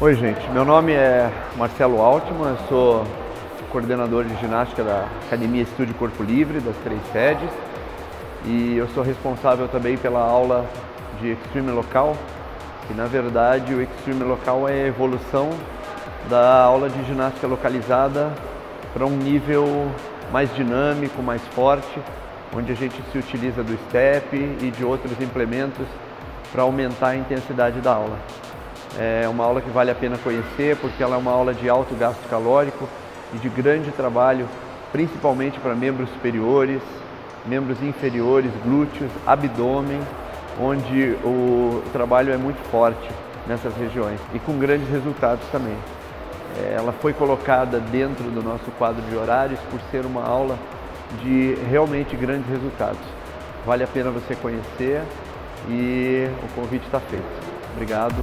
Oi gente, meu nome é Marcelo Altman, eu sou coordenador de ginástica da Academia Estúdio Corpo Livre, das 3 sedes, e eu sou responsável também pela aula de Extreme Local, que na verdade o Extreme Local é a evolução da aula de ginástica localizada para um nível mais dinâmico, mais forte, onde a gente se utiliza do step e de outros implementos para aumentar a intensidade da aula. É uma aula que vale a pena conhecer porque ela é uma aula de alto gasto calórico e de grande trabalho, principalmente para membros superiores, membros inferiores, glúteos, abdômen, onde o trabalho é muito forte nessas regiões e com grandes resultados também. Ela foi colocada dentro do nosso quadro de horários por ser uma aula de realmente grandes resultados. Vale a pena você conhecer e o convite está feito. Obrigado.